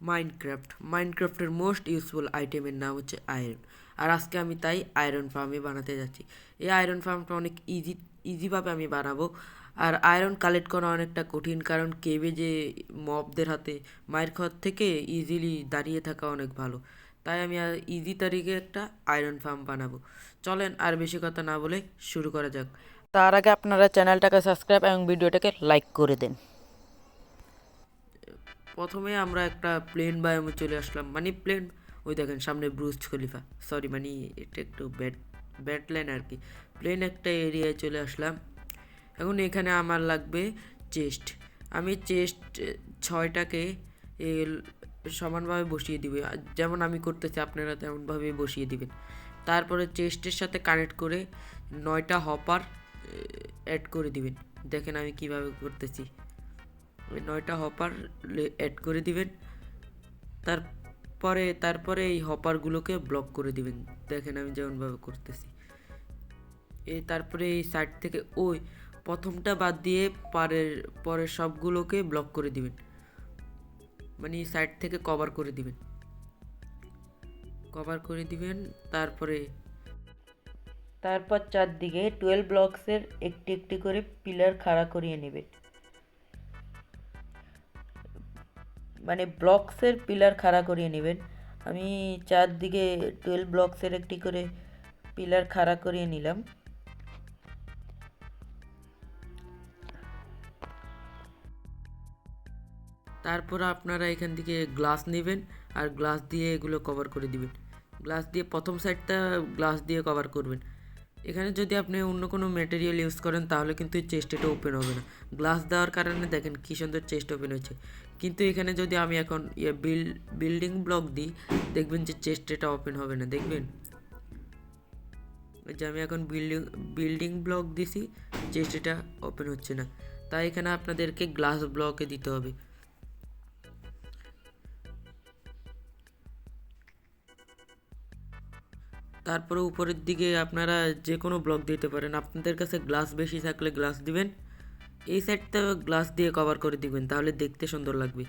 মাইনক্রাফটের most useful আইটেমের নাম হচ্ছে আয়রন। আর আজকে আমি তাই আয়রন ফার্মে বানাতে যাচ্ছি। এই আয়রন ফার্মটা অনেক ইজিভাবে আমি বানাবো। আর আয়রন কালেক্ট করা অনেকটা কঠিন, কারণ কেভে যে মবদের হাতে মায়ের খাওয়ার থেকে ইজিলি দাঁড়িয়ে থাকা অনেক ভালো। তাই আমি ইজি তারিখে একটা আয়রন ফার্ম বানাবো। চলেন আর বেশি কথা না বলে শুরু করা যাক। তার আগে আপনারা চ্যানেলটাকে সাবস্ক্রাইব এবং ভিডিওটাকে লাইক করে দেন। প্রথমে আমরা একটা প্লেন বায়োমে চলে আসলাম, মানে প্লেন, ওই দেখেন সামনে ব্রুজ খলিফা, সরি মানে এটা একটু ব্যাড লাইন আর কি। প্লেন একটা এরিয়ায় চলে আসলাম। এখন এখানে আমার লাগবে চেস্ট। আমি চেস্ট ছয়টাকে সমানভাবে বসিয়ে দিবে, যেমন আমি করতেছি আপনারা তেমনভাবে বসিয়ে দিবেন। তারপরে চেস্টের সাথে কানেক্ট করে 9টা হপার অ্যাড করে দিবেন। দেখেন আমি কিভাবে করতেছি। ওই 9টা হপার অ্যাড করে দিবেন। তারপরে এই হপারগুলোকে ব্লক করে দিবেন। দেখেন আমি যেমনভাবে করতেছি। তারপরে এই সাইড থেকে ওই প্রথমটা বাদ দিয়ে পরের সবগুলোকে ব্লক করে দিবেন, মানে সাইড থেকে কভার করে দিবেন। তারপর চারদিকে 12 ব্লকসের একটি একটি করে পিলার খাড়া করিয়ে নেবেন, মানে ব্লকসের পিলার খাড়া করিয়ে নেবেন। আমি চারদিকে 12 ব্লকসের একটি করে পিলার খাড়া করিয়ে নিলাম। তারপর আপনারা এখান থেকে গ্লাস নেবেন আর গ্লাস দিয়ে এগুলো কভার করে দিবেন। গ্লাস দিয়ে প্রথম সাইডটা গ্লাস দিয়ে কভার করবেন। এখানে যদি আপনি অন্য কোনো ম্যাটেরিয়াল ইউজ করেন তাহলে কিন্তু চেস্ট এটা ওপেন হবে না। গ্লাস দেওয়ার কারণে দেখেন কী সুন্দর চেস্ট ওপেন হয়েছে। কিন্তু এখানে যদি আমি এখন বিল্ডিং ব্লক দিই, দেখবেন যে চেস্ট এটা ওপেন হবে না। দেখবেন যে আমি এখন বিল্ডিং ব্লক দিছি, চেস্ট এটা ওপেন হচ্ছে না। তাই এখানে আপনাদেরকে গ্লাস ব্লকে দিতে হবে। তারপরে উপরের দিকে আপনারা যে কোনো ব্লক দিতে পারেন। আপনাদের কাছে গ্লাস বেশি থাকলে গ্লাস দিবেন। এই সাইডটা গ্লাস দিয়ে কভার করে দিবেন, তাহলে দেখতে সুন্দর লাগবে।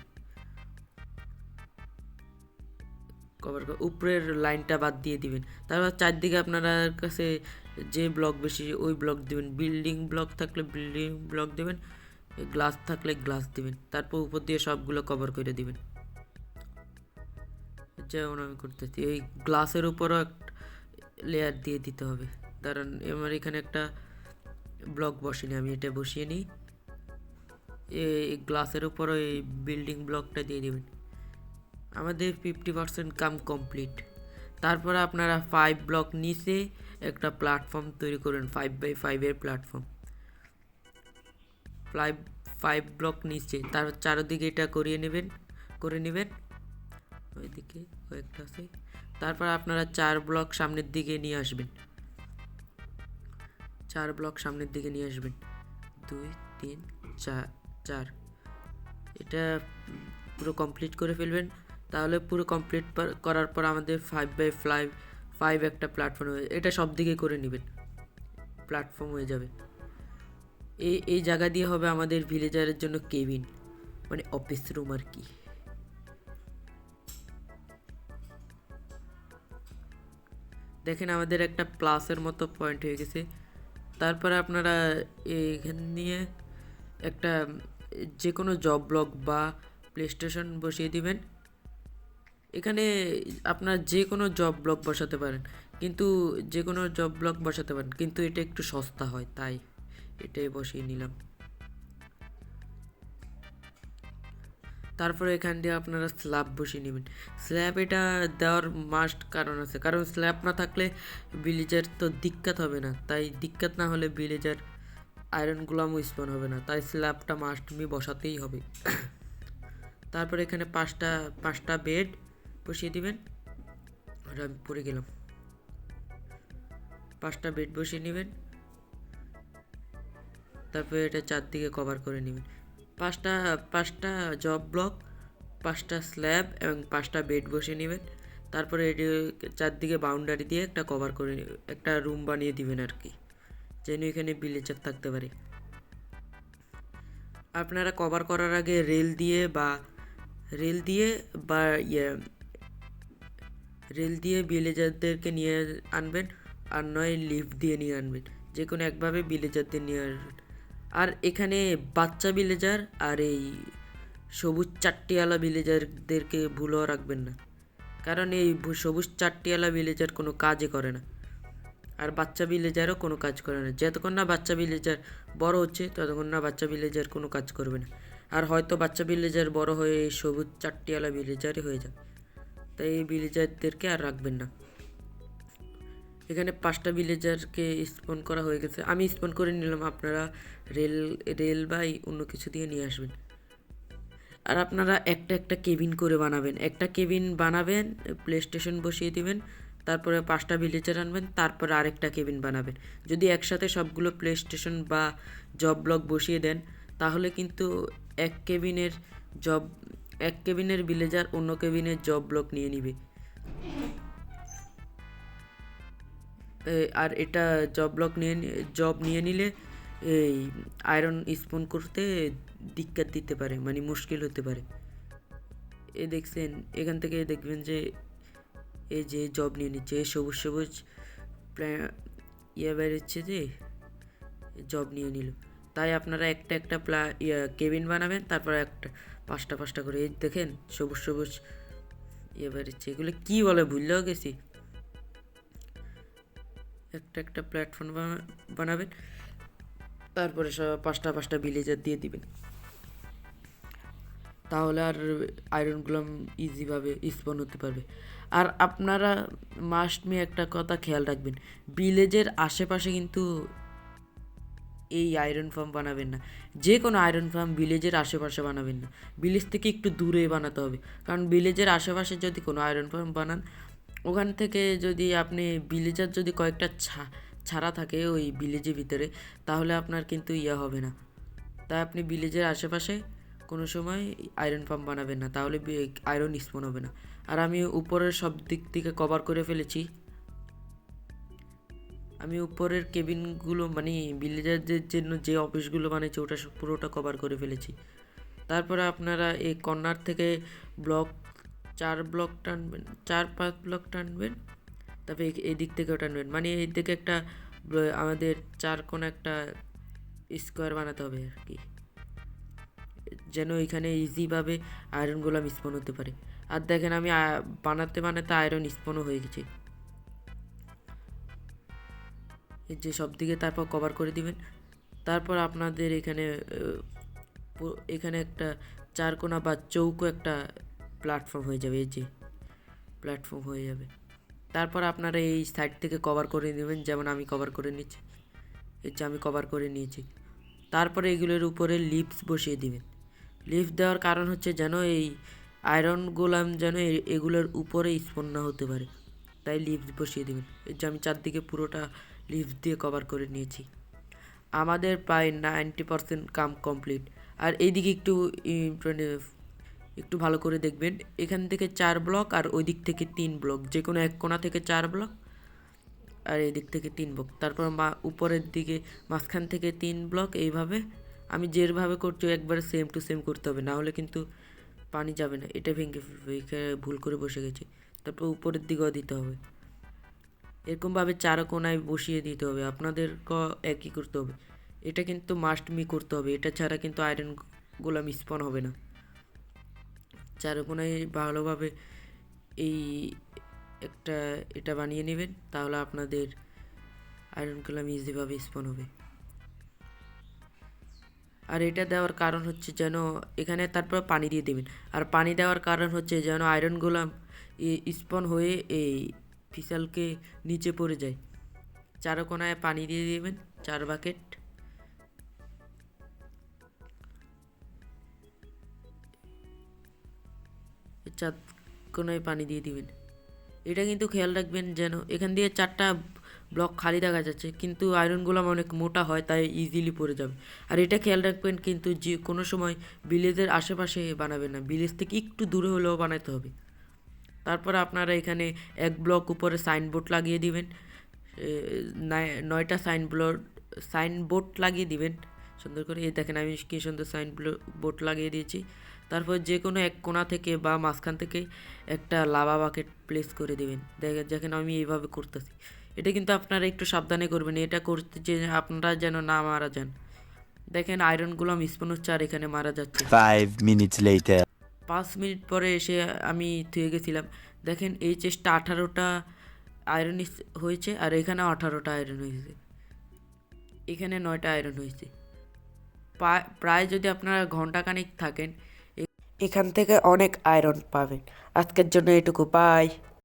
উপরের লাইনটা বাদ দিয়ে দিবেন। তারপর চারদিকে আপনার কাছে যে ব্লক বেশি ওই ব্লক দিবেন। বিল্ডিং ব্লক থাকলে বিল্ডিং ব্লক দেবেন, গ্লাস থাকলে গ্লাস দিবেন। তারপর উপর দিয়ে সবগুলো কভার করে দিবেন, যেমন আমি করতেছি। এই গ্লাসের উপরও একটা লেয়ার দিয়ে দিতে হবে। কারণ আমার এখানে একটা ব্লক বসিনি, আমি এটা বসিয়ে নিই। এই গ্লাসের উপরও এই বিল্ডিং ব্লকটা দিয়ে দেবেন। আমাদের 50% কাম কমপ্লিট। তারপরে আপনারা 5 ব্লক নিচে একটা প্ল্যাটফর্ম তৈরি করবেন, 5x5 প্ল্যাটফর্ম। 5 ব্লক নিচে তার চারদিকে এটা করে নেবেন। ওইদিকে কয়েকটা আছে। তারপর আপনারা 4 ব্লক সামনের দিকে নিয়ে আসবেন। 2 3 4 4 এটা পুরো কমপ্লিট করে ফেলবেন। তাহলে পুরো কমপ্লিট করার পর আমাদের 5x5 একটা প্ল্যাটফর্ম হয়ে, এটা সব দিকে করে নেবেন, প্ল্যাটফর্ম হয়ে যাবে। এই জায়গা দিয়ে হবে আমাদের ভিলেজারের জন্য কেবিন, মানে অফিস রুম আর কি। দেখেন আমাদের একটা প্লাসের মতো পয়েন্ট হয়ে গেছে। তারপরে আপনারা এখান নিয়ে একটা যে কোনো জব ব্লক বা প্লে স্টেশন বসিয়ে দিবেন। এখানে আপনার যে কোনো জব ব্লক বসাতে পারেন, কিন্তু এটা একটু সস্তা হয়, তাই এটাই বসিয়ে নিলাম। তারপরে এখান দিয়ে আপনারা স্ল্যাব বসিয়ে নেবেন। স্ল্যাব এটা দেওয়ার মাস্ট কারণ আছে, কারণ স্ল্যাব না থাকলে ভিলেজার তো দিক্কত হবে না। তাই দিক্কত না হলে ভিলেজার আয়রন গুলামও স্পন হবে না, তাই স্ল্যাবটা মাস্ট বসাতেই হবে। তারপরে এখানে পাঁচটা বেড বসিয়ে দিবেন। আর আমি পড়ে গেলাম। 5টা বেড বসিয়ে নেবেন। তারপরে এটা চারদিকে কভার করে নেবেন। পাঁচটা জব ব্লক, 5টা স্ল্যাব এবং 5টা বেড বসিয়ে নেবেন। তারপরে এটি চারদিকে বাউন্ডারি দিয়ে একটা রুম বানিয়ে দিবেন আর কি, যেন এখানে ভিলেজার থাকতে পারে। আপনারা কভার করার আগে রেল দিয়ে বা রেল দিয়ে বা রেল দিয়ে ভিলেজারদেরকে নিয়ে আনবেন, আর নয় লিফট দিয়ে নিয়ে আনবেন, যে কোনো একভাবে ভিলেজারদের নিয়ে আসবেন। আর এখানে বাচ্চা ভিলেজার আর এই সবুজ চারটিওয়ালা ভিলেজারদেরকে ভুলও রাখবেন না, কারণ এই সবুজ চারটিওয়ালা ভিলেজার কোনো কাজই করে না, আর বাচ্চা ভিলেজারও কোনো কাজ করে না। যতক্ষণ না বাচ্চা ভিলেজার বড় হচ্ছে ততক্ষণ না বাচ্চা ভিলেজার কোনো কাজ করবে না। আর হয়তো বাচ্চা ভিলেজার বড় হয়ে এই সবুজ চারটিওয়ালা ভিলেজারই হয়ে যাবে, তাই এই ভিলেজারদেরকে আর রাখবেন না। এখানে 5টা ভিলেজারকে স্পন করা হয়ে গেছে, আমি স্পন করে নিলাম। আপনারা রেল বা অন্য কিছু দিয়ে নিয়ে আসবেন। আর আপনারা একটা একটা কেবিন করে বানাবেন, একটা কেবিন বানাবেন, প্লে স্টেশন বসিয়ে দিবেন, তারপরে 5টা ভিলেজার আনবেন, তারপরে আরেকটা কেবিন বানাবেন। যদি একসাথে সবগুলো প্লে স্টেশন বা জব ব্লক বসিয়ে দেন, তাহলে কিন্তু এক কেবিনের জব এক কেবিনের ভিলেজার অন্য কেবিনের জব ব্লক নিয়ে নিবে। আর এটা জব নিয়ে নিলে এই আয়রন স্পন করতে দিক্কত দিতে পারে, মানে মুশকিল হতে পারে। দেখছেন, এখান থেকে দেখবেন যে এই যে জব নিয়ে নিচ্ছে, সবুজ সবুজ বেরোচ্ছে যে জব নিয়ে নিল। তাই আপনারা একটা একটা কেবিন বানাবেন, তারপর একটা 5টা করে। এই দেখেন সবুজ সবুজ বেরোচ্ছে, এগুলো কি বলে ভুললেও গেছি। একটা একটা প্ল্যাটফর্ম বানাবেন, তারপরে সব 5টা ভিলেজার দিয়ে দিবেন, তাহলে আর আয়রনগুলো ইজিভাবে স্পন হতে পারবে। আর আপনারা একটা কথা খেয়াল রাখবেন, ভিলেজের আশেপাশে কিন্তু এই আয়রন ফার্ম বানাবেন না। যে কোনো আয়রন ফার্ম ভিলেজের আশেপাশে বানাবেন না, ভিলেজ থেকে একটু দূরে বানাতে হবে। কারণ ভিলেজের আশেপাশে যদি কোনো আয়রন ফার্ম বানান, ওখান থেকে যদি আপনি ভিলেজার যদি কয়েকটা ছাড়া থাকে ওই ভিলেজের ভিতরে, তাহলে আপনার কিন্তু হবে না। তাই আপনি ভিলেজের আশেপাশে কোনো সময় আয়রন ফার্ম বানাবেন না, তাহলে আয়রন স্পন হবে না। আর আমি উপরের সব দিক থেকে কভার করে ফেলেছি। আমি উপরের কেবিনগুলো মানে ভিলেজারদের জন্য যে অফিসগুলো বানিয়েছি ওটা পুরোটা কভার করে ফেলেছি। তারপরে আপনারা এই কর্নার থেকে 4 ব্লক টানবেন, 4-5 ব্লক টানবেন, তারপরে এই দিক থেকেও টানবেন, মানে এই দিকে একটা আমাদের 4 কোণ একটা স্কোয়ার বানাতে হবে আর কি, যেন এখানে ইজিভাবে আয়রনগুলো স্পন হতে পারে। আর দেখেন আমি বানাতে বানাতে আয়রন স্পনও হয়ে গেছে। এই যে সব দিকে তারপর কভার করে দিবেন। তারপর আপনাদের এখানে একটা 4 কোণা বা চৌকো একটা প্ল্যাটফর্ম হয়ে যাবে, এই যে প্ল্যাটফর্ম হয়ে যাবে। তারপর আপনারা এই সাইড থেকে কভার করে নেবেন, যেমন আমি কভার করে নিচ্ছি, এই যে আমি কভার করে নিয়েছি। তারপরে এগুলোর উপরে লিফটস বসিয়ে দিবেন। লিফট দেওয়ার কারণ হচ্ছে যেন এই আয়রন গোলাম যেন এগুলোর উপরে স্পন না হতে পারে, তাই লিফট বসিয়ে দেবেন। এই যে আমি চারদিকে পুরোটা লিফট দিয়ে কভার করে নিয়েছি। আমাদের প্রায় 90% কাম কমপ্লিট। আর এইদিকে একটু ভালো করে দেখবেন, এখান থেকে 4 ব্লক আর ওই দিক থেকে 3 ব্লক, যে কোনো এক কোণা থেকে 4 ব্লক আর এই দিক থেকে 3 ব্লক, তারপর উপরের দিকে মাঝখান থেকে 3 ব্লক। এইভাবে আমি যেভাবে করছি একবারে সেম টু সেম করতে হবে, না হলে কিন্তু পানি যাবে না। এটা ভেঙে ভুল করে বসে গেছে। তারপর উপরের দিকেও দিতে হবে, এরকমভাবে 4 কোণায় বসিয়ে দিতে হবে। আপনাদেরকেও একই করতে হবে, এটা কিন্তু মাস্ট করতে হবে, এটা ছাড়া কিন্তু আয়রন গোলাম স্পন হবে না। 4 কোণায় ভালোভাবে এই এটা বানিয়ে নেবেন, তাহলে আপনাদের আয়রন গোলাম ইজিভাবে স্পন হবে। আর এটা দেওয়ার কারণ হচ্ছে যেন এখানে তারপর পানি দিয়ে দেবেন, আর পানি দেওয়ার কারণ হচ্ছে যেন আয়রন গোলাম স্পন হয়ে এই ফিসালকে নিচে পড়ে যায়। 4 কোণায় পানি দিয়ে দেবেন, 4 বাকেট। চার কোণায় পানি দিয়ে দিবেন। এটা কিন্তু খেয়াল রাখবেন যেন এখান দিয়ে 4টা ব্লক খালি দেখা যাচ্ছে, কিন্তু আয়রন গোলাম অনেক মোটা হয়, তাই ইজিলি পড়ে যাবে। আর এটা খেয়াল রাখবেন কিন্তু যে কোনো সময় ভিলেজের আশেপাশে বানাবেন না, ভিলেজ থেকে একটু দূরে হলেও বানাতে হবে। তারপরে আপনারা এখানে 1 ব্লক উপরে সাইনবোর্ড লাগিয়ে দিবেন, 9টা সাইনবোর্ড লাগিয়ে দিবেন সুন্দর করে। এই দেখেন আমি কি সুন্দর সাইনবোর্ড লাগিয়ে দিয়েছি। তারপর যে কোনো এক কোণা থেকে বা মাঝখান থেকে একটা লাভা বাকেট প্লেস করে দিবেন। দেখেন আমি এইভাবে করতেছি। এটা কিন্তু আপনারা একটু সাবধানে করবেন, এটা করতে যে আপনারা যেন না মারা যান। দেখেন আয়রনগুলো আমি স্পন হচ্ছে আর এখানে মারা যাচ্ছে। 5 minutes later. 5 মিনিট পরে এসে আমি থুয়ে গেছিলাম। দেখেন এই চেষ্টা 18টা আয়রন হয়েছে আর এখানেও 18টা আয়রন হয়েছে, এখানে 9টা আয়রন হয়েছে। প্রায় যদি আপনারা ঘন্টাখানেক থাকেন এখান থেকে অনেক আয়রন পাবেন। আজকের জন্য এটুকু, বাই।